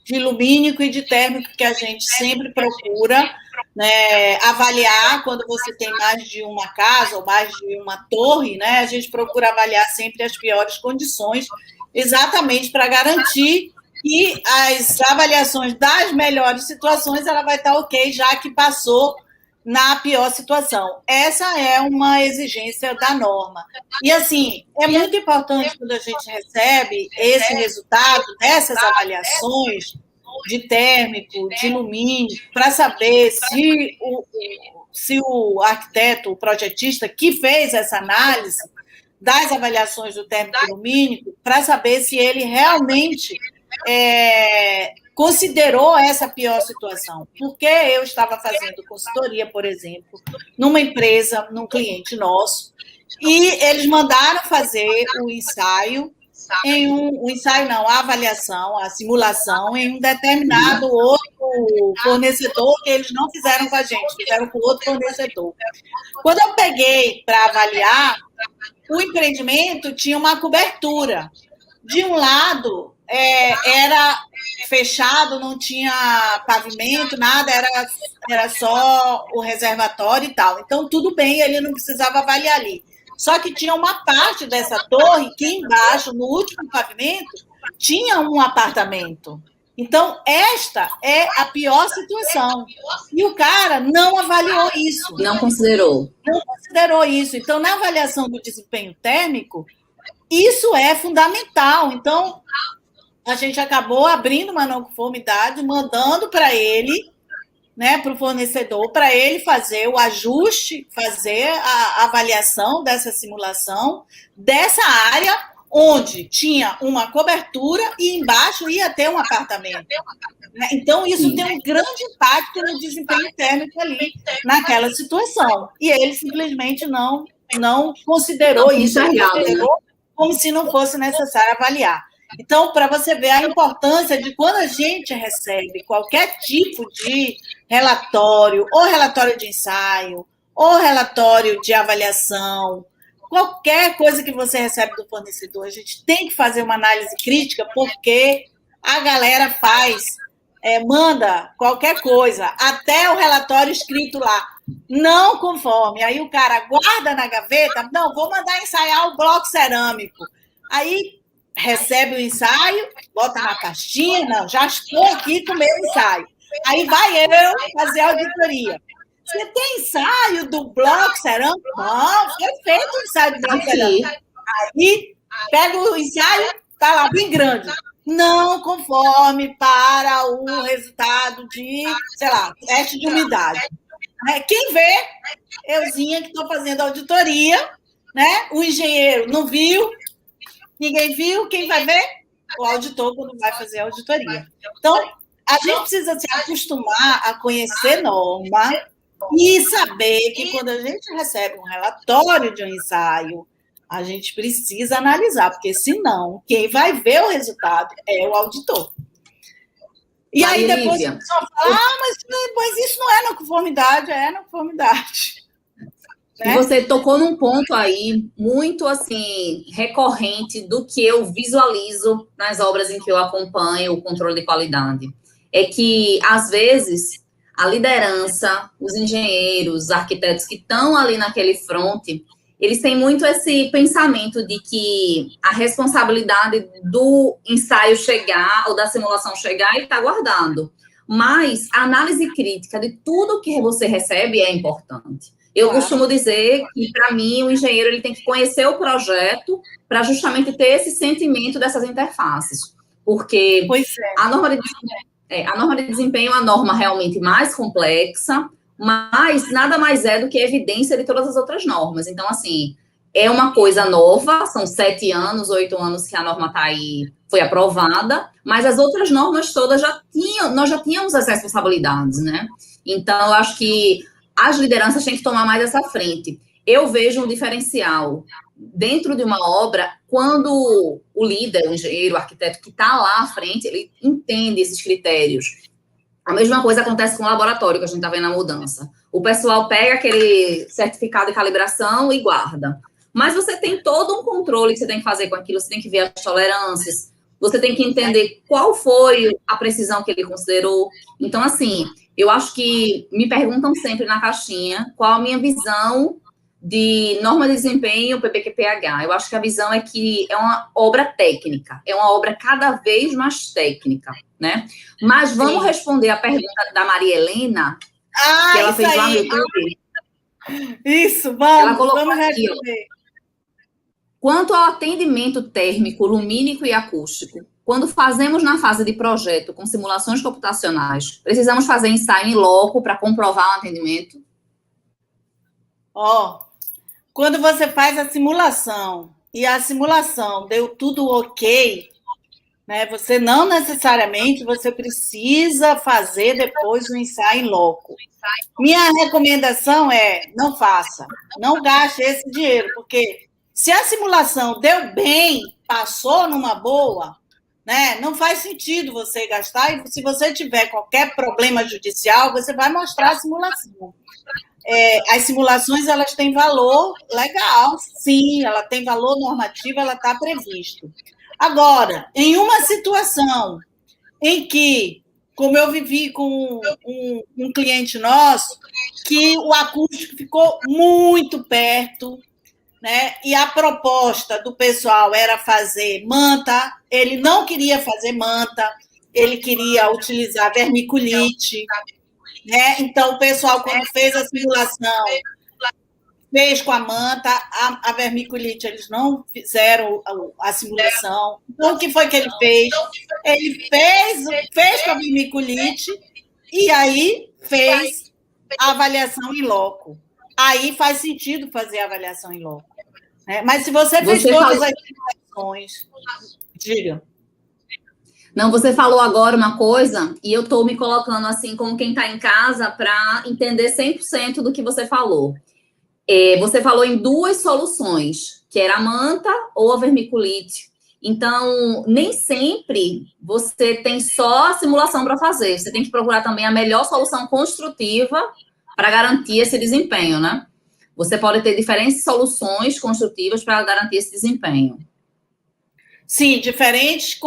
de lumínico e de térmico que a gente sempre procura, né, avaliar quando você tem mais de uma casa ou mais de uma torre, né, a gente procura avaliar sempre as piores condições, exatamente para garantir que as avaliações das melhores situações ela vai estar ok, já que passou na pior situação. Essa é uma exigência da norma. E, assim, é muito importante quando a gente recebe esse resultado dessas avaliações de térmico, de lumínico, para saber se o arquiteto, o projetista que fez essa análise das avaliações do térmico e lumínico, para saber se ele realmente considerou essa pior situação. Porque eu estava fazendo consultoria, por exemplo, numa empresa, num cliente nosso, e eles mandaram fazer o ensaio, a avaliação, a simulação, em um determinado outro fornecedor, que eles não fizeram com a gente, fizeram com outro fornecedor. Quando eu peguei para avaliar, o empreendimento tinha uma cobertura. De um lado, era fechado, não tinha pavimento, nada, era só o reservatório e tal. Então, tudo bem, ele não precisava avaliar ali. Só que tinha uma parte dessa torre que embaixo, no último pavimento, tinha um apartamento. Então, esta é a pior situação. E o cara não avaliou isso. Não considerou. Não considerou isso. Então, na avaliação do desempenho térmico, isso é fundamental. Então, a gente acabou abrindo uma não conformidade, mandando para ele, né, para o fornecedor, para ele fazer o ajuste, fazer a avaliação dessa simulação, dessa área onde tinha uma cobertura e embaixo ia ter um apartamento. Então, isso tem um grande impacto no desempenho térmico ali, naquela situação. E ele simplesmente não considerou isso, considerou como se não fosse necessário avaliar. Então, para você ver a importância de quando a gente recebe qualquer tipo de relatório, ou relatório de ensaio, ou relatório de avaliação, qualquer coisa que você recebe do fornecedor, a gente tem que fazer uma análise crítica, porque a galera manda qualquer coisa, até o relatório escrito lá, não conforme. Aí o cara guarda na gaveta, não, vou mandar ensaiar o bloco cerâmico. Aí recebe o ensaio, bota na caixinha, não, já estou aqui com o meu ensaio. Aí vai eu fazer a auditoria. Você tem ensaio do bloco cerâmico? Não, foi feito o ensaio do bloco cerâmico. Aí pega o ensaio, tá lá bem grande. Não conforme para o resultado de, sei lá, teste de umidade. Quem vê, euzinha que estou fazendo auditoria, né? O engenheiro não viu, ninguém viu, quem vai ver? O auditor quando vai fazer a auditoria. Então, a gente precisa se acostumar a conhecer norma e saber que quando a gente recebe um relatório de um ensaio, a gente precisa analisar, porque senão quem vai ver o resultado é o auditor. E aí depois a pessoa fala, mas isso não é na conformidade, é na conformidade. E você tocou num ponto aí muito, assim, recorrente do que eu visualizo nas obras em que eu acompanho o controle de qualidade. É que, às vezes, a liderança, os engenheiros, os arquitetos que estão ali naquele fronte, eles têm muito esse pensamento de que a responsabilidade do ensaio chegar ou da simulação chegar, ele está guardado. Mas a análise crítica de tudo que você recebe é importante. Eu costumo dizer que, para mim, o engenheiro ele tem que conhecer o projeto para justamente ter esse sentimento dessas interfaces. Porque a norma de desempenho é uma norma realmente mais complexa, mas nada mais é do que evidência de todas as outras normas. Então, assim, é uma coisa nova, são 7 anos, 8 anos que a norma está aí, foi aprovada, mas as outras normas todas nós já tínhamos as responsabilidades, né? Então, eu acho que as lideranças têm que tomar mais essa frente. Eu vejo um diferencial dentro de uma obra quando o líder, o engenheiro, o arquiteto que está lá à frente, ele entende esses critérios. A mesma coisa acontece com o laboratório, que a gente está vendo a mudança. O pessoal pega aquele certificado de calibração e guarda. Mas você tem todo um controle que você tem que fazer com aquilo, você tem que ver as tolerâncias, você tem que entender qual foi a precisão que ele considerou. Então, assim, eu acho que me perguntam sempre na caixinha qual a minha visão de norma de desempenho PPQPH. Eu acho que a visão é que é uma obra técnica, é uma obra cada vez mais técnica, né? Mas vamos responder a pergunta da Maria Helena, que ela fez lá no YouTube. Isso, vamos, ela colocou vamos aqui, responder. Quanto ao atendimento térmico, lumínico e acústico, quando fazemos na fase de projeto com simulações computacionais, precisamos fazer ensaio em loco para comprovar o atendimento? Quando você faz a simulação e a simulação deu tudo ok, né, você não necessariamente você precisa fazer depois o ensaio em loco. Minha recomendação é não faça, não gaste esse dinheiro, porque se a simulação deu bem, passou numa boa, né, não faz sentido você gastar, e se você tiver qualquer problema judicial, você vai mostrar a simulação. As simulações, elas têm valor legal, sim, ela tem valor normativo, ela está previsto. Agora, em uma situação em que, como eu vivi com um cliente nosso, que o acústico ficou muito perto, né? E a proposta do pessoal era fazer manta, ele não queria fazer manta, ele queria utilizar vermiculite, né? Então, o pessoal, quando fez a simulação, fez com a manta, a vermiculite, eles não fizeram a simulação. Então, o que foi que ele fez? Ele fez com a vermiculite e aí fez a avaliação em loco. Aí faz sentido fazer a avaliação em loco. Né? Mas se você fez todas as simulações, diga. Não, você falou agora uma coisa e eu estou me colocando assim como quem está em casa para entender 100% do que você falou. Você falou em 2 soluções, que era a manta ou a vermiculite. Então, nem sempre você tem só a simulação para fazer. Você tem que procurar também a melhor solução construtiva para garantir esse desempenho, né? Você pode ter diferentes soluções construtivas para garantir esse desempenho. Sim, diferentes,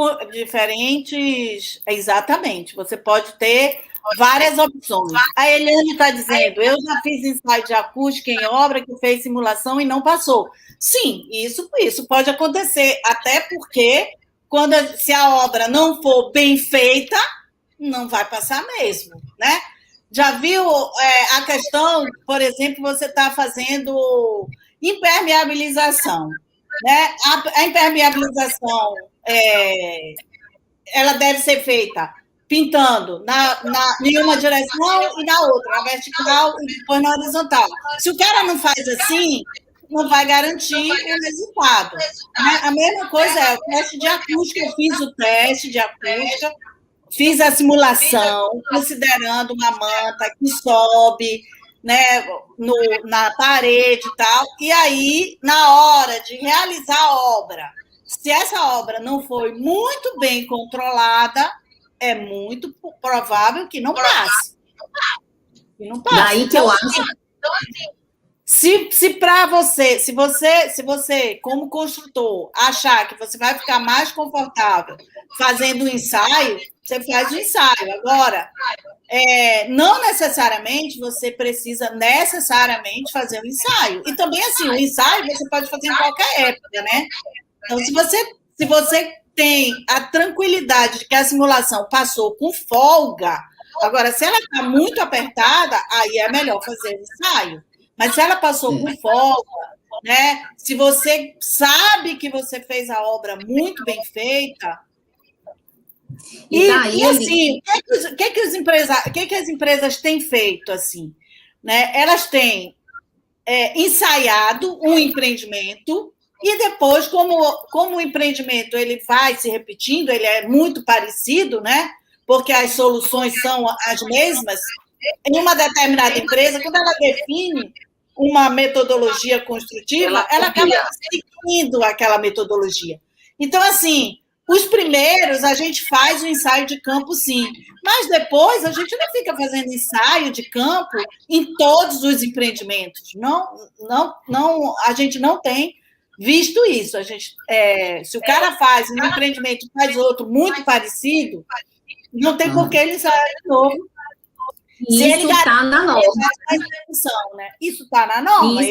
exatamente. Você pode ter várias opções. A Eliane está dizendo, eu já fiz ensaio de acústica em obra que fez simulação e não passou. Sim, isso pode acontecer, até porque se a obra não for bem feita, não vai passar mesmo, né? Já viu a questão, por exemplo, você está fazendo impermeabilização, né? A impermeabilização ela deve ser feita pintando em uma direção e na outra, na vertical e depois na horizontal. Se o cara não faz assim, não vai garantir o resultado. Né? A mesma coisa é o teste de acústica. Eu fiz o teste de acústica, fiz a simulação, considerando uma manta que sobe, né, na parede e tal. E aí, na hora de realizar a obra, se essa obra não foi muito bem controlada, é muito provável que não passe. Que não passe. Daí que eu acho. Se para você, se você, como construtor, achar que você vai ficar mais confortável fazendo um ensaio, você faz o ensaio. Agora, não necessariamente você precisa necessariamente fazer um ensaio. E também, assim, o ensaio você pode fazer em qualquer época, né? Então, se você tem a tranquilidade de que a simulação passou com folga, agora, se ela está muito apertada, aí é melhor fazer o ensaio. Mas se ela passou com folga, né? Se você sabe que você fez a obra muito bem feita. E assim, o que as empresas têm feito assim? Né? Elas têm ensaiado um empreendimento e depois, como o empreendimento ele vai se repetindo, ele é muito parecido, né? Porque as soluções são as mesmas, em uma determinada empresa, quando ela define uma metodologia construtiva, ela acaba seguindo aquela metodologia. Então, assim, os primeiros a gente faz o ensaio de campo, sim, mas depois a gente não fica fazendo ensaio de campo em todos os empreendimentos. Não, a gente não tem visto isso. Se o cara faz um empreendimento e faz outro muito parecido, não tem por que ele ensaiar de novo. Isso está na norma. Né? Isso está na norma.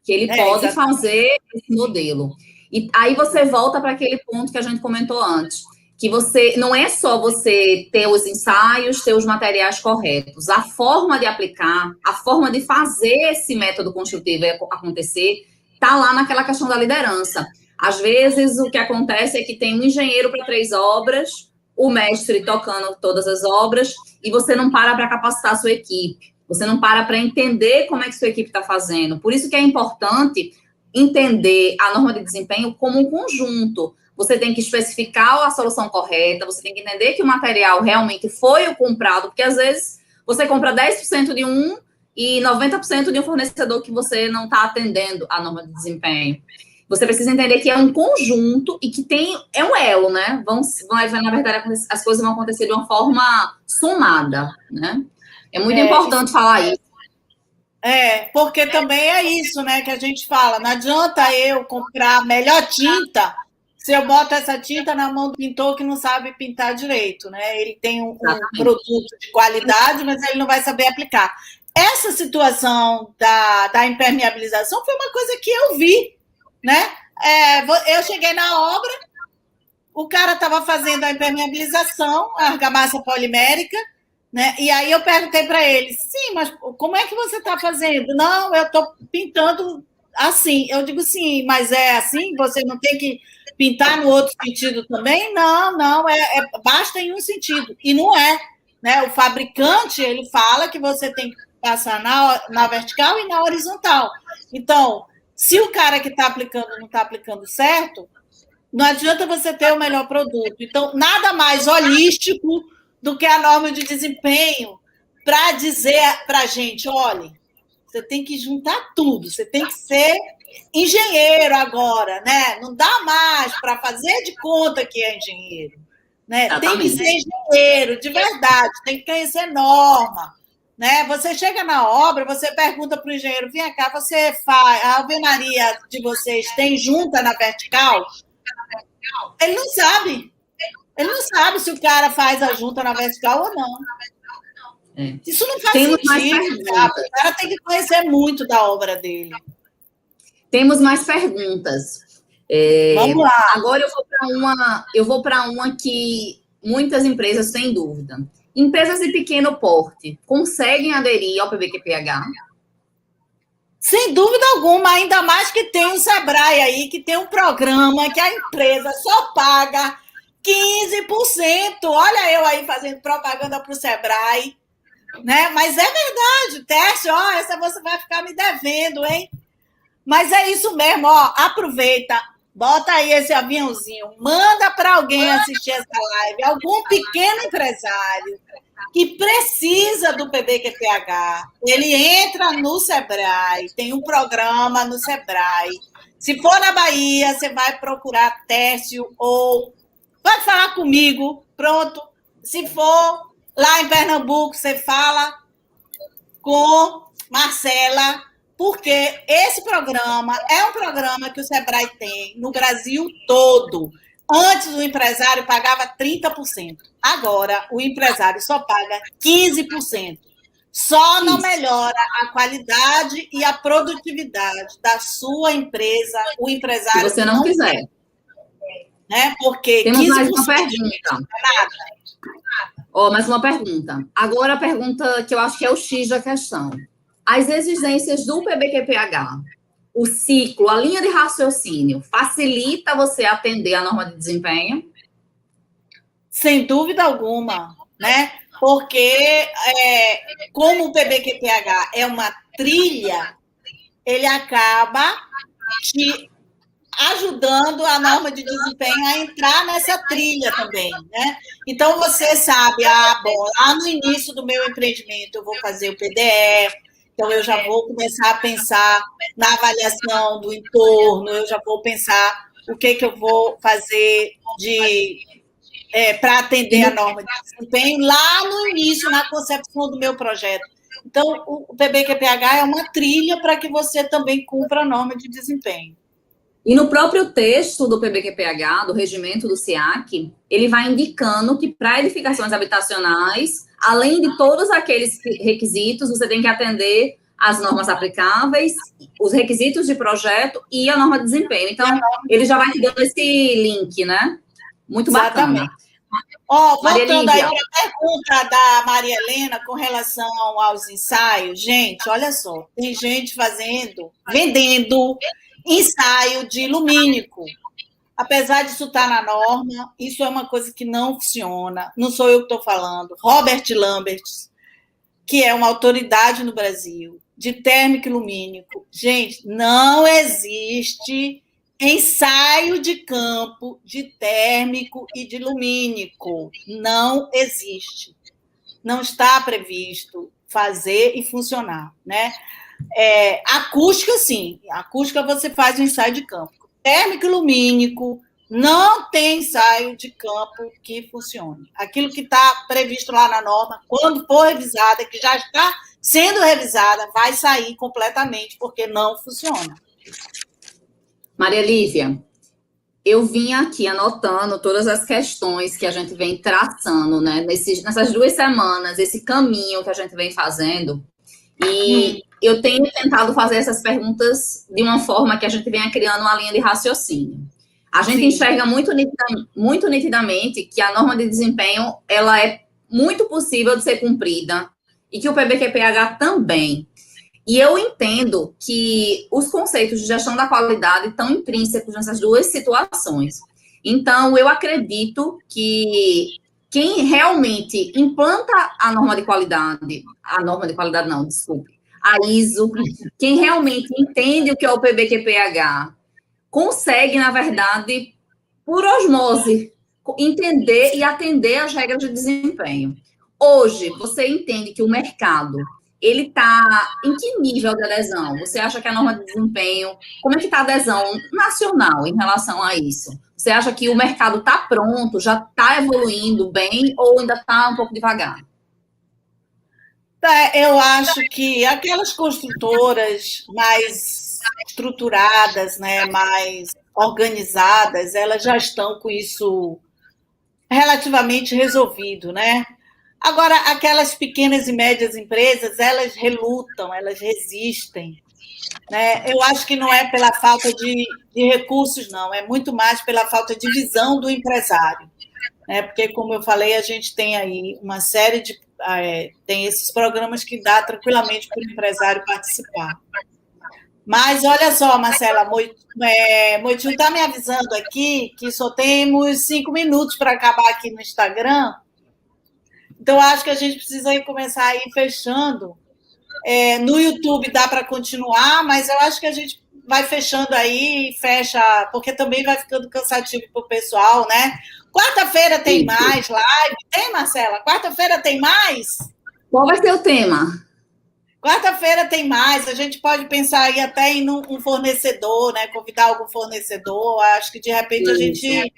Ele pode fazer esse modelo. E aí você volta para aquele ponto que a gente comentou antes, que você não é só você ter os ensaios, ter os materiais corretos. A forma de aplicar, a forma de fazer esse método construtivo acontecer, está lá naquela questão da liderança. Às vezes, o que acontece é que tem um engenheiro para 3 obras, o mestre tocando todas as obras, e você não para capacitar a sua equipe. Você não para entender como é que sua equipe está fazendo. Por isso que é importante entender a norma de desempenho como um conjunto. Você tem que especificar a solução correta, você tem que entender que o material realmente foi o comprado, porque às vezes você compra 10% de um e 90% de um fornecedor que você não está atendendo a norma de desempenho. Você precisa entender que é um conjunto e que é um elo, né? Na verdade, as coisas vão acontecer de uma forma somada, né? É muito importante falar isso. Porque também é isso, né? Que a gente fala, não adianta eu comprar a melhor tinta se eu boto essa tinta na mão do pintor que não sabe pintar direito, né? Ele tem um produto de qualidade, mas ele não vai saber aplicar. Essa situação da impermeabilização foi uma coisa que eu vi, né? Eu cheguei na obra, o cara estava fazendo a impermeabilização, a argamassa polimérica, né? E aí eu perguntei para ele, sim, mas como é que você está fazendo? Não, eu estou pintando assim. Eu digo, sim, mas é assim? Você não tem que pintar no outro sentido também? Não, basta em um sentido. E não é. Né? O fabricante, ele fala que você tem que passar na vertical e na horizontal. Então, se o cara que está aplicando não está aplicando certo, não adianta você ter o melhor produto. Então, nada mais holístico do que a norma de desempenho para dizer para a gente, olha, você tem que juntar tudo, você tem que ser engenheiro agora, né? Não dá mais para fazer de conta que é engenheiro. Né? Tem que ser engenheiro, de verdade, tem que conhecer norma. né? Você chega na obra, você pergunta para o engenheiro, vem cá, você faz, a alvenaria de vocês tem junta na vertical? Ele não sabe. Ele não sabe se o cara faz a junta na vertical ou não. Isso não faz sentido, sabe? O cara tem que conhecer muito da obra dele. Temos mais perguntas. Vamos lá. Agora eu vou para uma que muitas empresas têm dúvida. Empresas de pequeno porte conseguem aderir ao PBQPH? Sem dúvida alguma, ainda mais que tem o Sebrae aí, que tem um programa que a empresa só paga 15%. Olha eu aí fazendo propaganda para o Sebrae, né? Mas é verdade, teste, ó, essa você vai ficar me devendo, hein? Mas é isso mesmo, ó, aproveita, bota aí esse aviãozinho, manda para alguém assistir essa live, algum pequeno empresário que precisa do PBQPH, ele entra no Sebrae, tem um programa no Sebrae. Se for na Bahia, você vai procurar Tércio ou pode falar comigo, pronto. Se for lá em Pernambuco, você fala com Marcela, porque esse programa é um programa que o Sebrae tem no Brasil todo. Antes, o empresário pagava 30%. Agora, o empresário só paga 15%. Só não melhora a qualidade e a produtividade da sua empresa, o empresário... Se você não quiser. Né? Porque temos 15% mais uma pergunta. Mais uma pergunta. Agora a pergunta que eu acho que é o X da questão. As exigências do PBQPH, o ciclo, a linha de raciocínio, facilita você atender a norma de desempenho? Sem dúvida alguma, né? Porque como o PBQPH é uma trilha, ele acaba te ajudando a norma de desempenho a entrar nessa trilha também, né? Então, você sabe, bom, lá no início do meu empreendimento eu vou fazer o PDE, então eu já vou começar a pensar na avaliação do entorno, eu já vou pensar o que eu vou fazer para atender a norma de desempenho lá no início, na concepção do meu projeto. Então, o PBQPH é uma trilha para que você também cumpra a norma de desempenho. E no próprio texto do PBQPH, do regimento do SIAC, ele vai indicando que para edificações habitacionais, além de todos aqueles requisitos, você tem que atender as normas aplicáveis, os requisitos de projeto e a norma de desempenho. Então, ele já vai te dando esse link, né? Muito bacana. Voltando aí para a pergunta da Maria Helena com relação aos ensaios, gente, olha só, tem gente vendendo ensaio de lumínico. Apesar disso estar na norma, isso é uma coisa que não funciona. Não sou eu que estou falando. Robert Lambert, que é uma autoridade no Brasil, de térmico e lumínico. Gente, não existe ensaio de campo de térmico e de lumínico. Não existe. Não está previsto fazer e funcionar, né? Acústica, sim. Acústica você faz o ensaio de campo. Térmico e lumínico não tem ensaio de campo que funcione. Aquilo que está previsto lá na norma, quando for revisada, que já está sendo revisada, vai sair completamente, porque não funciona. Maria Lívia, eu vim aqui anotando todas as questões que a gente vem traçando, né? Nessas 2 semanas, esse caminho que a gente vem fazendo. E eu tenho tentado fazer essas perguntas de uma forma que a gente venha criando uma linha de raciocínio. A gente enxerga muito nitidamente que a norma de desempenho ela é muito possível de ser cumprida e que o PBQPH também. E eu entendo que os conceitos de gestão da qualidade estão intrínsecos nessas 2 situações. Então, eu acredito que quem realmente implanta a norma de qualidade não, desculpe, a ISO, quem realmente entende o que é o PBQPH, consegue, na verdade, por osmose, entender e atender as regras de desempenho. Hoje, você entende que o mercado, ele está em que nível de adesão? Você acha que a norma de desempenho, como é que está a adesão nacional em relação a isso? Você acha que o mercado está pronto, já está evoluindo bem ou ainda está um pouco devagar? Eu acho que aquelas construtoras mais estruturadas, né, mais organizadas, elas já estão com isso relativamente resolvido, né? Agora, aquelas pequenas e médias empresas, elas relutam, elas resistem, né? Eu acho que não é pela falta de recursos, não, é muito mais pela falta de visão do empresário, né? Porque, como eu falei, a gente tem aí uma série de... tem esses programas que dá tranquilamente para o empresário participar. Mas, olha só, Marcela, Moitinho está me avisando aqui que só temos 5 minutos para acabar aqui no Instagram, então acho que a gente precisa ir começar a ir fechando. No YouTube dá para continuar, mas eu acho que a gente vai fechando aí, fecha, porque também vai ficando cansativo para o pessoal, né? Quarta-feira tem mais live. Tem, Marcela? Quarta-feira tem mais? Qual vai ser o tema? Quarta-feira tem mais. A gente pode pensar aí até em um fornecedor, né? Convidar algum fornecedor. Acho que, de repente, a gente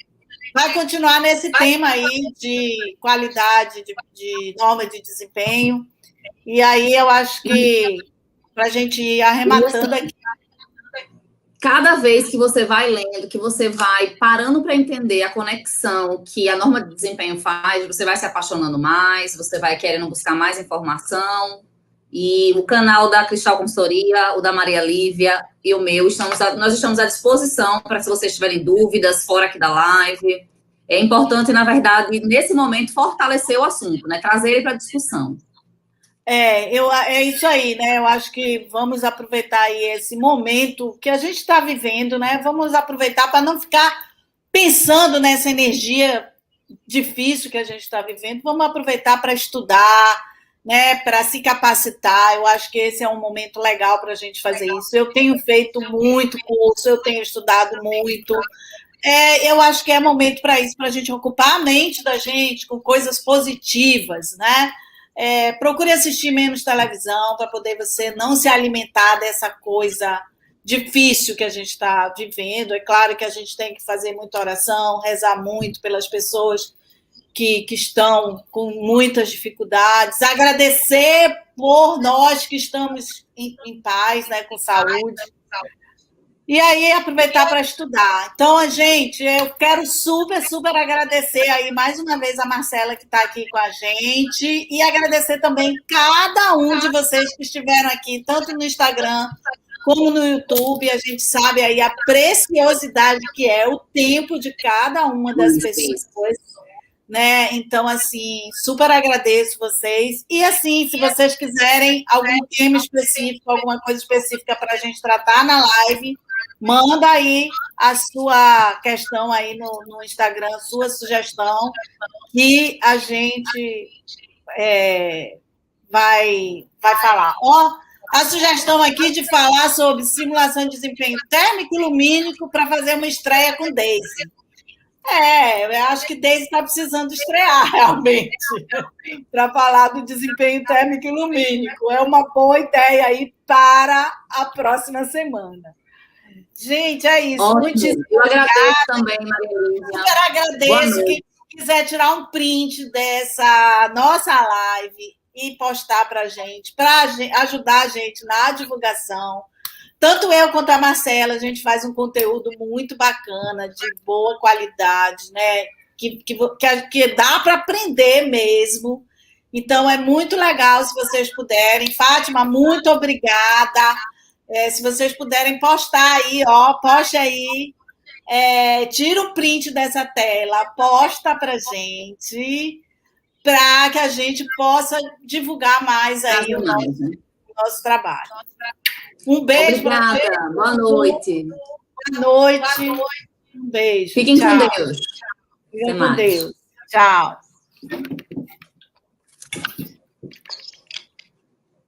vai continuar nesse tema aí de qualidade, de norma de desempenho. E aí eu acho que para a gente ir arrematando aqui. Cada vez que você vai lendo, que você vai parando para entender a conexão que a norma de desempenho faz, você vai se apaixonando mais, você vai querendo buscar mais informação. E o canal da Cristal Consultoria, o da Maria Lívia e o meu, nós estamos à disposição para, se vocês tiverem dúvidas fora aqui da live. É importante, na verdade, nesse momento, fortalecer o assunto, né? Trazer ele para a discussão. É isso aí, né? Eu acho que vamos aproveitar aí esse momento que a gente está vivendo, né? Vamos aproveitar para não ficar pensando nessa energia difícil que a gente está vivendo. Vamos aproveitar para estudar, né? Para se capacitar. Eu acho que esse é um momento legal para a gente fazer isso. Eu tenho feito muito curso, eu tenho estudado muito. Eu acho que é momento para isso, para a gente ocupar a mente da gente com coisas positivas, né? Procure assistir menos televisão para poder você não se alimentar dessa coisa difícil que a gente está vivendo. É claro que a gente tem que fazer muita oração, rezar muito pelas pessoas que estão com muitas dificuldades, agradecer por nós que estamos em paz, né, com saúde. E aí, aproveitar para estudar. Então, gente, eu quero super, super agradecer aí mais uma vez a Marcela que está aqui com a gente e agradecer também cada um de vocês que estiveram aqui, tanto no Instagram como no YouTube. A gente sabe aí a preciosidade que é o tempo de cada uma das pessoas, né? Então, assim, super agradeço vocês. E, assim, se vocês quiserem algum tema específico, alguma coisa específica para a gente tratar na live, manda aí a sua questão aí no Instagram, sua sugestão, que a gente vai falar. A sugestão aqui de falar sobre simulação de desempenho térmico e lumínico para fazer uma estreia com Daisy. Eu acho que Daisy está precisando estrear, realmente, para falar do desempenho térmico e lumínico. É uma boa ideia aí para a próxima semana. Gente, é isso. Ótimo. Muitíssimo eu agradeço também, Maria Lívia. Super agradeço. Quem quiser tirar um print dessa nossa live e postar para ajudar a gente na divulgação. Tanto eu quanto a Marcela, a gente faz um conteúdo muito bacana, de boa qualidade, né? Que dá para aprender mesmo. Então, é muito legal se vocês puderem. Fátima, muito obrigada. Se vocês puderem postar aí, poste aí, tira o print dessa tela, posta para gente, para que a gente possa divulgar mais aí o nosso trabalho. Um beijo para vocês. Boa noite. Boa noite. Um beijo. Fiquem com Deus. Fiquem com Deus. Tchau.